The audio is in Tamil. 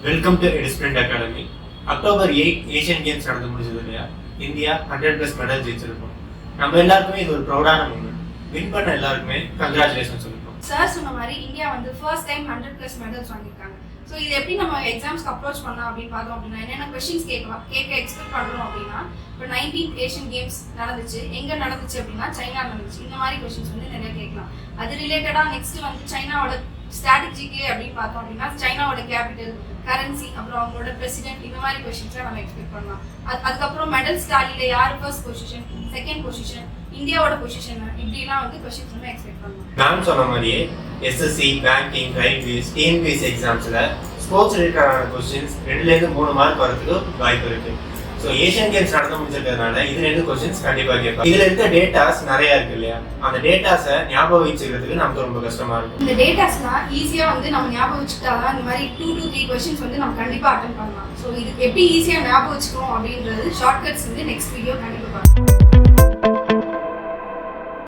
வெல்கம் டு EduSprint அகாடமி. அக்டோபர் 8 ஏஷியன் கேம்ஸ் நடந்து முடிஞ்சது இல்லையா? இந்தியா 100+ மெடல் ஜெயிச்சிருக்கோம். நம்ம எல்லாருக்குமே இது ஒரு ப்ரௌடான மூமெண்ட். வின் பண்ண எல்லாருக்குமே கங்க்ராச்சுலேஷன் சொல்லிருக்கோம். சார் சொன்ன மாதிரி இந்தியா வந்து ஃபர்ஸ்ட் டைம் 100+ மெடல்ஸ் வாங்கியிருக்காங்க. ஸோ இது எப்படி நம்ம எக்ஸாம்ஸ்க்கு அப்ரோச் பண்ணலாம் அப்படின்னு பார்த்தோம் அப்படின்னா என்னென்ன கொஸ்டின்ஸ் கேட்க எக்ஸ்பெக்ட் பண்ணுறோம் அப்படின்னா இப்போ 19th ஏஷியன் கேம்ஸ் நடந்துச்சு, எங்கே நடந்துச்சு அப்படின்னா சைனா நடந்துச்சு. இந்த மாதிரி கொஸ்டின்ஸ் வந்து நிறைய கேட்கலாம். அது ரிலேட்டடாக நெக்ஸ்ட் வந்து சைனாவோட ஸ்ட்ராட்டஜிக்கு அப்படின்னு பார்த்தோம் அப்படின்னா சைனாவோட கேபிட்டல், கரன்சி, அப்புறம் அவங்களோட பிரசிடென்ட், இந்த மாதிரி கொஸ்டின்ஸ்லாம் நம்ம எக்ஸ்பெக்ட் பண்ணலாம். அதுக்கப்புறம் மெடல்ஸ் டாலியில் யார் ஃபர்ஸ்ட் பொசிஷன், செகண்ட் பொசிஷன், இந்தியாவோட பொசிஷன், இப்படிலாம் வந்து கொஸ்டின்ஸ் நம்ம எக்ஸ்பெக்ட் பண்ணலாம். நான் சொன்ன மாதிரியே SSC, பேங்கிங், ரயில்வேஸ், TNPSC எக்ஸாம்ஸில் ஸ்போர்ட்ஸ் ரிலேட்டடான கொஸ்டின்ஸ் 2லேருந்து 3 மார்க் வரதுக்கு வாய்ப்பு இருக்கு. ஸோ ஏஷியன் கேம்ஸ் நடந்து முடிச்சிருக்கிறதுனால இதுலேருந்து கொஸ்டின்ஸ் கண்டிப்பாக கேட்பாங்க. இதில் இருக்க டேட்டாஸ் நிறையா இருக்கு இல்லையா? அந்த டேட்டாஸை ஞாபகம் வச்சுக்கிறதுக்கு நமக்கு ரொம்ப கஷ்டமா இருக்கும். இந்த டேட்டாஸ்லாம் ஈஸியாக வந்து நம்ம ஞாபகம் வச்சுக்கிட்டாதான் இந்த மாதிரி 2 to 3 கொஸ்டின்ஸ் வந்து நம்ம கண்டிப்பாக அட்டன் பண்ணலாம். ஸோ இது எப்படி ஈஸியாக ஞாபகம் வச்சுக்கணும் அப்படின்றது ஷார்ட்கட்ஸ் வந்து நெக்ஸ்ட் வீடியோ கண்டிப்பாக பார்க்கலாம்.